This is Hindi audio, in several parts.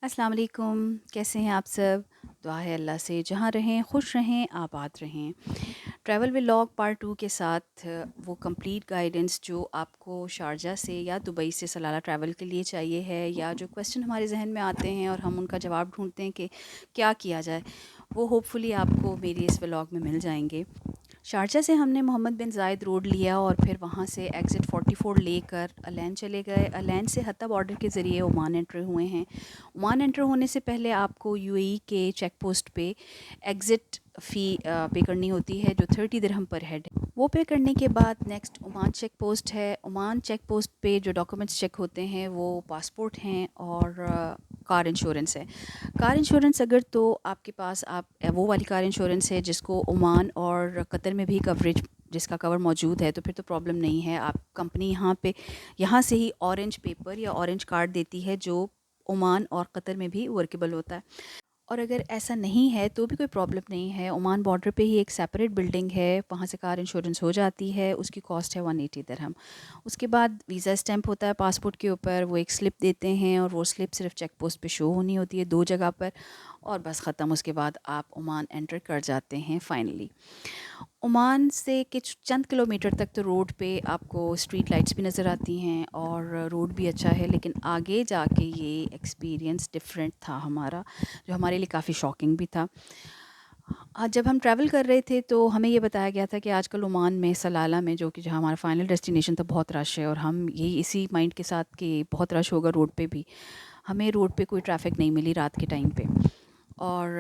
अस्सलाम वालेकुम। कैसे हैं आप सब? दुआ है अल्लाह से जहाँ रहें खुश रहें, आबाद रहें। ट्रैवल व्लॉग पार्ट 2 के साथ वो कंप्लीट गाइडेंस जो आपको शारजा से या दुबई से सलाला ट्रैवल के लिए चाहिए है, या जो क्वेश्चन हमारे जहन में आते हैं और हम उनका जवाब ढूंढते हैं कि क्या किया जाए, वो होपफुली आपको मेरे इस व्लॉग में मिल जाएंगे। शारजा से हमने मोहम्मद बिन ज़ायद रोड लिया और फिर वहाँ से एग्ज़िट 44 लेकर अलैन चले गए। अलैन से हत्ता बॉर्डर के ज़रिए ओमान एंटर हुए हैं। ओमान एंटर होने से पहले आपको यूएई के चेक पोस्ट पे एग्ज़िट फ़ी पे करनी होती है, जो 30 दिरहम पर हेड है। वो पे करने के बाद नेक्स्ट ओमान चेक पोस्ट है। ओमान चेक पोस्ट पे जो डॉक्यूमेंट्स चेक होते हैं वो पासपोर्ट हैं और कार इंश्योरेंस है। कार इंश्योरेंस अगर तो आपके पास आप वो वाली कार इंश्योरेंस है जिसको ओमान और कतर में भी कवरेज जिसका कवर मौजूद है, तो फिर तो प्रॉब्लम नहीं है। आप कंपनी यहाँ से ही ऑरेंज पेपर या ऑरेंज कार्ड देती है, जो ओमान और कतर में भी वर्केबल होता है। और अगर ऐसा नहीं है तो भी कोई प्रॉब्लम नहीं है। ओमान बॉर्डर पे ही एक सेपरेट बिल्डिंग है, वहाँ से कार इंश्योरेंस हो जाती है। उसकी कॉस्ट है 180 दिरहम। उसके बाद वीज़ा स्टैंप होता है पासपोर्ट के ऊपर, वो एक स्लिप देते हैं और वो स्लिप सिर्फ चेक पोस्ट पे शो होनी होती है 2 जगह पर, और बस ख़त्म। उसके बाद आप ओमान एंटर कर जाते हैं फाइनली। ओमान से कुछ चंद किलोमीटर तक तो रोड पे आपको स्ट्रीट लाइट्स भी नज़र आती हैं और रोड भी अच्छा है, लेकिन आगे जाके ये एक्सपीरियंस डिफरेंट था हमारा, जो हमारे लिए काफ़ी शॉकिंग भी था। आज जब हम ट्रैवल कर रहे थे तो हमें ये बताया गया था कि आजकल ओमान में सलाला में, जो कि जहाँ हमारा फाइनल डेस्टिनेशन था, बहुत रश है। और हम यही इसी माइंड के साथ कि बहुत रश होगा रोड पे भी, हमें रोड पे कोई ट्रैफिक नहीं मिली रात के टाइम पे। और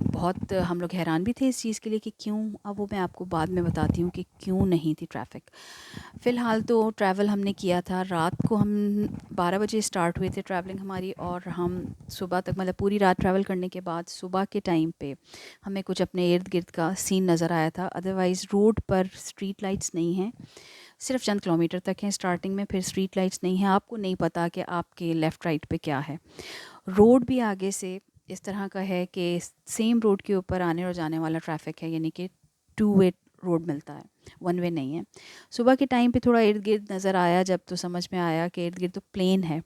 बहुत हम लोग हैरान भी थे इस चीज़ के लिए कि क्यों। अब वो मैं आपको बाद में बताती हूँ कि क्यों नहीं थी ट्रैफिक। फ़िलहाल तो ट्रैवल हमने किया था, रात को हम 12 बजे स्टार्ट हुए थे ट्रैवलिंग हमारी, और हम सुबह तक, मतलब पूरी रात ट्रैवल करने के बाद सुबह के टाइम पे हमें कुछ अपने इर्द गिर्द का सीन नज़र आया था। अदरवाइज़ रोड पर स्ट्रीट लाइट्स नहीं हैं, सिर्फ चंद किलोमीटर तक हैं स्टार्टिंग में, फिर स्ट्रीट लाइट्स नहीं हैं। आपको नहीं पता कि आपके लेफ़्ट राइट पे क्या है। रोड भी आगे से इस तरह का है कि सेम रोड के ऊपर आने और जाने वाला ट्रैफिक है, यानी कि टू वे रोड मिलता है, वन वे नहीं है। सुबह के टाइम पे थोड़ा इर्द गिर्द नज़र आया जब, तो समझ में आया कि इर्द गिर्द तो प्लेन है।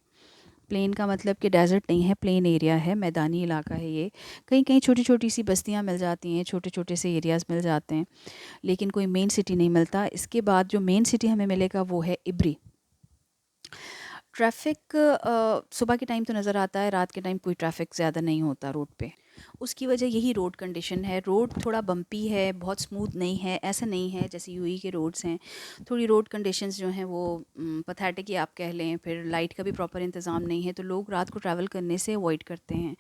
प्लेन का मतलब कि डेजर्ट नहीं है, प्लेन एरिया है, मैदानी इलाका है ये। कहीं कहीं छोटी छोटी सी बस्तियां मिल जाती हैं, छोटे छोटे से एरियाज़ मिल जाते हैं, लेकिन कोई मेन सिटी नहीं मिलता। इसके बाद जो मेन सिटी हमें मिलेगा वो है इब्री। ट्रैफ़िक सुबह के टाइम तो नज़र आता है, रात के टाइम कोई ट्रैफ़िक ज़्यादा नहीं होता रोड पे। उसकी वजह यही रोड कंडीशन है। रोड थोड़ा बम्पी है, बहुत स्मूथ नहीं है, ऐसा नहीं है जैसे यूएई के रोड्स हैं। थोड़ी रोड कंडीशंस जो हैं वो पैथेटिक ही आप कह लें। फिर लाइट का भी प्रॉपर इंतज़ाम नहीं है, तो लोग रात को ट्रैवल करने से अवॉइड करते हैं।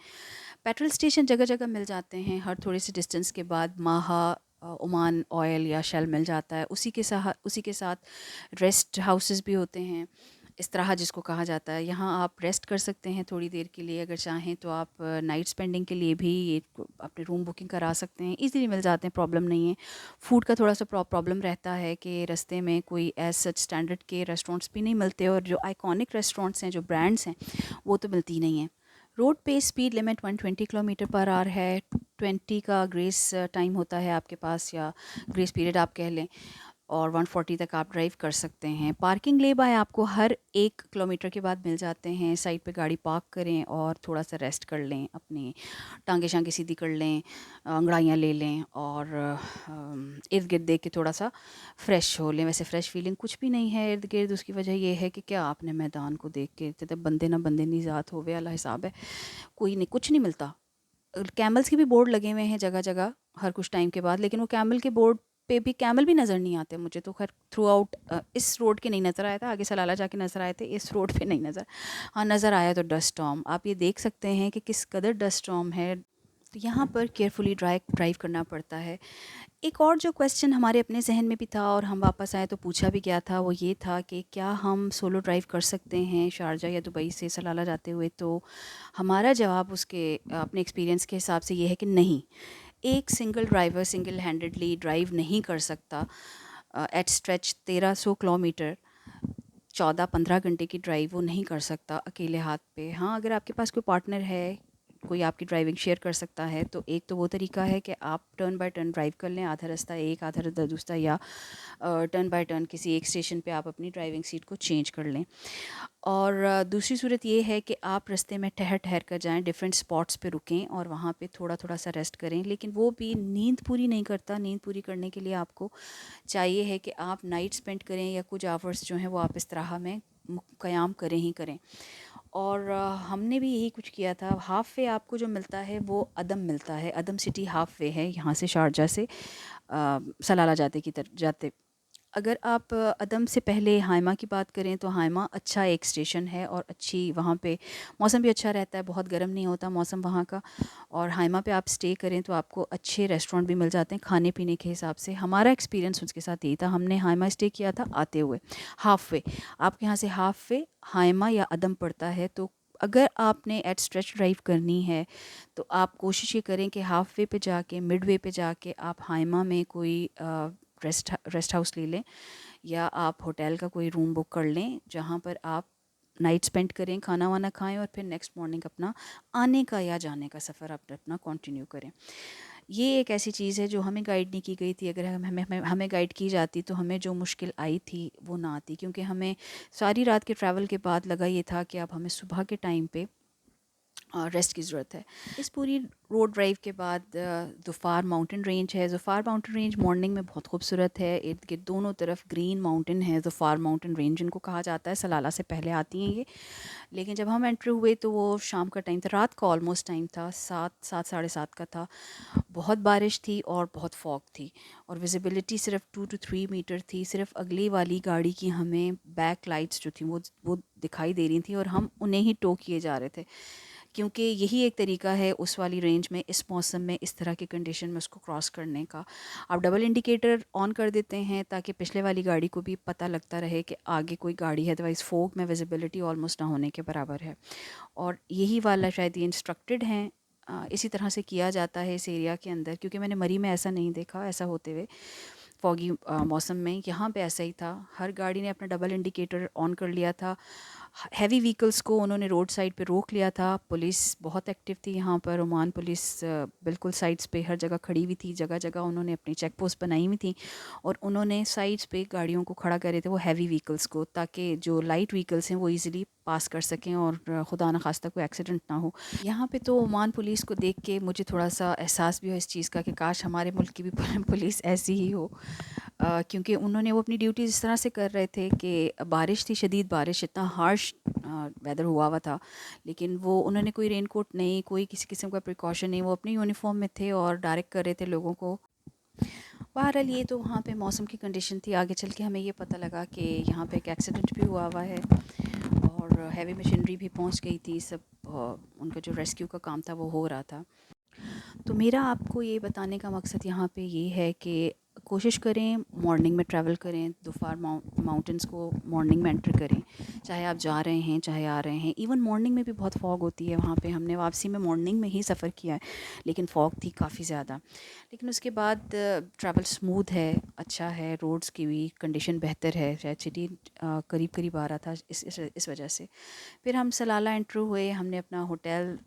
पेट्रोल स्टेशन जगह जगह मिल जाते हैं, हर थोड़े से डिस्टेंस के बाद माहा ओमान ऑयल या शेल मिल जाता है। उसी के साथ रेस्ट हाउसेस भी होते हैं, इस्तराहा जिसको कहा जाता है। यहाँ आप रेस्ट कर सकते हैं थोड़ी देर के लिए, अगर चाहें तो आप नाइट स्पेंडिंग के लिए भी ये अपने रूम बुकिंग करा सकते हैं, इजीली मिल जाते हैं, प्रॉब्लम नहीं है। फूड का थोड़ा सा प्रॉब्लम रहता है कि रास्ते में कोई एज सच स्टैंडर्ड के रेस्टोरेंट्स भी नहीं मिलते, और जो आइकॉनिक रेस्टोरेंट्स हैं, जो ब्रांड्स हैं, वो तो मिलती नहीं हैं। रोड पे speed limit 120 kilometre per hour है। 20 का ग्रेस टाइम होता है आपके पास, या ग्रेस पीरियड आप कह लें, और 140 तक आप ड्राइव कर सकते हैं। पार्किंग ले बाय आपको हर 1 किलोमीटर के बाद मिल जाते हैं। साइड पे गाड़ी पार्क करें और थोड़ा सा रेस्ट कर लें, अपनी टांगे शांगे सीधी कर लें, अंगड़ाइयाँ ले लें, और इर्द गिर्द देख के थोड़ा सा फ्रेश हो लें। वैसे फ़्रेश फीलिंग कुछ भी नहीं है इर्द गिर्द। उसकी वजह ये है कि क्या आपने मैदान को देख के, जब बंदे ना बंदे नहीं ज़ात होवे अल्लाह हिसाब है, कोई नहीं, कुछ नहीं मिलता। कैमल्स के भी बोर्ड लगे हुए हैं जगह जगह हर कुछ टाइम के बाद, लेकिन वो कैमल के बोर्ड पे भी कैमल भी नज़र नहीं आते मुझे तो। खैर थ्रू आउट इस रोड के नहीं नज़र आया था, आगे सलाला जाके नज़र आए थे, इस रोड पे नहीं नज़र। हाँ, नज़र आया तो डस्ट स्टॉर्म। आप ये देख सकते हैं कि किस कदर डस्ट स्टॉर्म है, तो यहाँ पर केयरफुली ड्राइव ड्राइव करना पड़ता है। एक और जो क्वेश्चन हमारे अपने जहन में भी था और हम वापस आए तो पूछा भी गया था, वो ये था कि क्या हम सोलो ड्राइव कर सकते हैं शारजा या दुबई से सलाला जाते हुए। तो हमारा जवाब उसके अपने एक्सपीरियंस के हिसाब से ये है कि नहीं, एक single driver single handedly drive नहीं कर सकता एट स्ट्रेच 1300 किलोमीटर। 14-15 घंटे की ड्राइव वो नहीं कर सकता अकेले हाथ पे। हाँ, अगर आपके पास कोई पार्टनर है, कोई आपकी ड्राइविंग शेयर कर सकता है तो एक तो वो तरीका है कि आप टर्न बाय टर्न ड्राइव कर लें, आधा रास्ता एक आधा रास्ता दूसरा, या टर्न बाय टर्न किसी एक स्टेशन पे आप अपनी ड्राइविंग सीट को चेंज कर लें। और दूसरी सूरत ये है कि आप रास्ते में ठहर ठहर कर जाएं, डिफरेंट स्पॉट्स पे रुकें और वहाँ पे थोड़ा थोड़ा सा रेस्ट करें, लेकिन वो भी नींद पूरी नहीं करता। नींद पूरी करने के लिए आपको चाहिए है कि आप नाइट स्पेंड करें या कुछ आवर्स जो हैं वो आप इस्तिराहा में क़याम करें ही करें। और हमने भी यही कुछ किया था। हाफ़ वे आपको जो मिलता है वो अदम मिलता है, अदम सिटी हाफ़ वे है यहाँ से शारजा से सलाला जाते की तरफ जाते। अगर आप अदम से पहले हाइमा की बात करें तो हाइमा अच्छा एक स्टेशन है और अच्छी वहाँ पे मौसम भी अच्छा रहता है, बहुत गर्म नहीं होता मौसम वहाँ का। और हाइमा पे आप स्टे करें तो आपको अच्छे रेस्टोरेंट भी मिल जाते हैं खाने पीने के हिसाब से। हमारा एक्सपीरियंस उसके साथ यही था, हमने हाइमा स्टे किया था आते हुए। हाफ़ वे आपके यहाँ से हाफ़ वे हाइमा या अदम पड़ता है, तो अगर आपने एट स्ट्रेच ड्राइव करनी है तो आप कोशिश ये करें कि हाफ़ वे पे जाके मिड वे पे जाके आप हाइमा में कोई रेस्ट हाउस ले लें, या आप होटल का कोई रूम बुक कर लें जहाँ पर आप नाइट स्पेंड करें, खाना वाना खाएं और फिर नेक्स्ट मॉर्निंग अपना आने का या जाने का सफ़र आप अपना कंटिन्यू करें। ये एक ऐसी चीज़ है जो हमें गाइड नहीं की गई थी। अगर हमें गाइड की जाती तो हमें जो मुश्किल आई थी वो ना आती, क्योंकि हमें सारी रात के ट्रैवल के बाद लगा ये था कि अब हमें सुबह के टाइम पे रेस्ट की ज़रूरत है। इस पूरी रोड ड्राइव के बाद ज़ुफ़ार माउंटेन रेंज है। ज़ुफ़ार माउंटेन रेंज मॉर्निंग में बहुत खूबसूरत है, इर्द गिर्द दोनों तरफ ग्रीन माउंटेन है। ज़ुफ़ार माउंटेन रेंज इनको कहा जाता है, सलाला से पहले आती हैं ये। लेकिन जब हम एंटर हुए तो वो शाम का टाइम था, रात का ऑलमोस्ट टाइम था, 7 साढ़े 7 का था। बहुत बारिश थी और बहुत फॉग थी और विजिबिलिटी सिर्फ 2 to 3 मीटर थी। सिर्फ अगली वाली गाड़ी की हमें बैक लाइट्स जो थी वो दिखाई दे रही थी और हम उन्हें ही टो किए जा रहे थे, क्योंकि यही एक तरीका है उस वाली रेंज में इस मौसम में इस तरह की कंडीशन में उसको क्रॉस करने का। आप डबल इंडिकेटर ऑन कर देते हैं ताकि पिछले वाली गाड़ी को भी पता लगता रहे कि आगे कोई गाड़ी है, अदरवाइज़ फोग में विजिबिलिटी ऑलमोस्ट ना होने के बराबर है। और यही वाला शायद ये इंस्ट्रक्टेड हैं, इसी तरह से किया जाता है इस एरिया के अंदर, क्योंकि मैंने मरी में ऐसा नहीं देखा ऐसा होते हुए फॉगी मौसम में। यहाँ पे ऐसा ही था, हर गाड़ी ने अपना डबल इंडिकेटर ऑन कर लिया था। हैवी व्हीकल्स को उन्होंने रोड साइड पे रोक लिया था। पुलिस बहुत एक्टिव थी यहाँ पर, ओमान पुलिस बिल्कुल साइड्स पे हर जगह खड़ी हुई थी। जगह जगह उन्होंने अपनी चेक पोस्ट बनाई हुई थी और उन्होंने साइड्स पे गाड़ियों को खड़ा कर रहे थे वो हैवी व्हीकल्स को, ताकि जो लाइट व्हीकल्स हैं वो ईज़िली पास कर सकें और खुदा न खास्ता कोई एक्सीडेंट ना हो। यहाँ पे तो ओमान पुलिस को देख के मुझे थोड़ा सा एहसास भी हो इस चीज़ का कि काश हमारे मुल्क की भी पुलिस ऐसी ही हो, क्योंकि उन्होंने वो अपनी ड्यूटी इस तरह से कर रहे थे कि बारिश थी, शदीद बारिश, इतना हार्श वेदर हुआ था, लेकिन वो उन्होंने कोई रेनकोट नहीं, कोई किसी किस्म का प्रिकॉशन नहीं, वो अपनी यूनिफॉर्म में थे और डायरेक्ट कर रहे थे लोगों को। बहरहाल ये तो वहाँ पे मौसम की कंडीशन थी। आगे चल के हमें ये पता लगा कि यहाँ पे एक एक्सीडेंट भी हुआ है और हैवी मशीनरी भी पहुँच गई थी, सब उनका जो रेस्क्यू का काम था वो हो रहा था। तो मेरा आपको ये बताने का मकसद यहाँ पे ये है कि कोशिश करें मॉर्निंग में ट्रैवल करें, दोपहर माउंटेंस को मॉर्निंग में एंटर करें, चाहे आप जा रहे हैं चाहे आ रहे हैं। इवन मॉर्निंग में भी बहुत फॉग होती है वहाँ पे, हमने वापसी में मॉर्निंग में ही सफ़र किया है लेकिन फॉग थी काफ़ी ज़्यादा। लेकिन उसके बाद ट्रैवल स्मूथ है, अच्छा है, रोड्स की भी कंडीशन बेहतर है, शायद सिटी करीब करीब आ रहा था इस वजह से। फिर हम सलाला एंटर हुए, हमने अपना होटल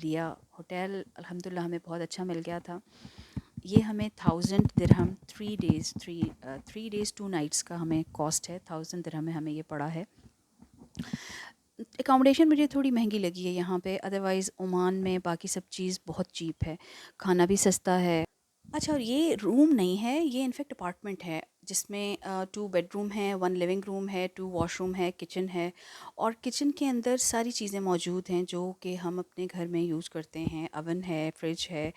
लिया। होटल अल्हम्दुलिल्लाह हमें बहुत अच्छा मिल गया था। ये हमें 1000 दिरहम 3 डेज़ 2 नाइट्स का हमें कॉस्ट है। 1000 दिरहम में हमें ये पड़ा है। एकोमोडेशन मुझे थोड़ी महंगी लगी है यहाँ पे, अदरवाइज़ ओमान में बाकी सब चीज़ बहुत चीप है, खाना भी सस्ता है। अच्छा, और ये रूम नहीं है, ये इनफेक्ट अपार्टमेंट है जिसमें 2 बेडरूम हैं, 1 लिविंग रूम है, 2 वॉशरूम है, किचन है। और किचन के अंदर सारी चीज़ें मौजूद हैं जो कि हम अपने घर में यूज़ करते हैं। अवन है, फ्रिज है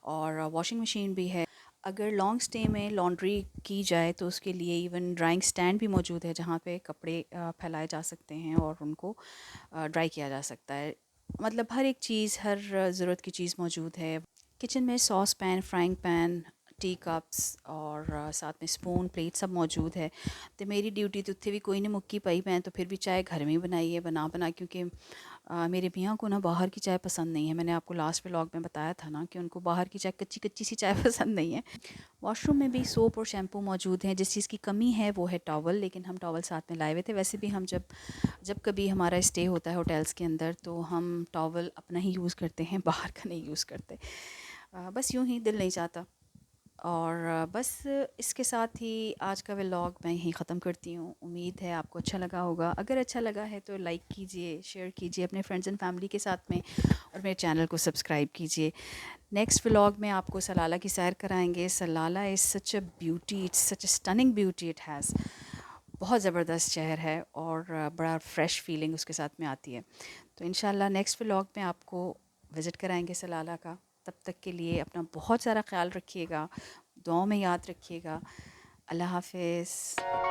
और वॉशिंग मशीन भी है। अगर लॉन्ग स्टे में लॉन्ड्री की जाए तो उसके लिए इवन ड्राइंग स्टैंड भी मौजूद है जहाँ पे कपड़े फैलाए जा सकते हैं और उनको ड्राई किया जा सकता है। मतलब हर एक चीज़, हर ज़रूरत की चीज़ मौजूद है। किचन में sauce pan, frying pan, T cups और साथ में स्पून, प्लेट सब मौजूद है। तो मेरी ड्यूटी तो उत्थे भी कोई नहीं मुक्की पई, मैं तो फिर भी चाय घर में ही बनाई है, बना क्योंकि मेरे मियाँ को ना बाहर की चाय पसंद नहीं है। मैंने आपको लास्ट व्लॉग में बताया था ना कि उनको बाहर की चाय, कच्ची-कच्ची सी चाय पसंद नहीं है। वॉशरूम में भी सोप और शैम्पू मौजूद हैं। जिस चीज़ की कमी है वो है टॉवल, लेकिन हम टॉवल साथ में लाए हुए थे। वैसे भी हम जब जब कभी हमारा स्टे होता है होटल्स के अंदर तो हम टॉवल अपना ही यूज़ करते हैं, बाहर का नहीं यूज़ करते। बस यूँ ही दिल नहीं चाहता। और बस इसके साथ ही आज का व्लॉग मैं यहीं ख़त्म करती हूँ। उम्मीद है आपको अच्छा लगा होगा। अगर अच्छा लगा है तो लाइक कीजिए, शेयर कीजिए अपने फ्रेंड्स एंड फैमिली के साथ में, और मेरे चैनल को सब्सक्राइब कीजिए। नेक्स्ट व्लॉग में आपको सलाला की सैर कराएंगे। Salalah is such a beauty, it's such a stunning beauty it has. बहुत ज़बरदस्त शहर है और बड़ा फ़्रेश फीलिंग उसके साथ में आती है। तो इंशाल्लाह नेक्स्ट व्लॉग में आपको विज़िट कराएंगे सलाला का। तब तक के लिए अपना बहुत सारा ख्याल रखिएगा, दुआओं में याद रखिएगा। अल्लाह हाफ़िज़।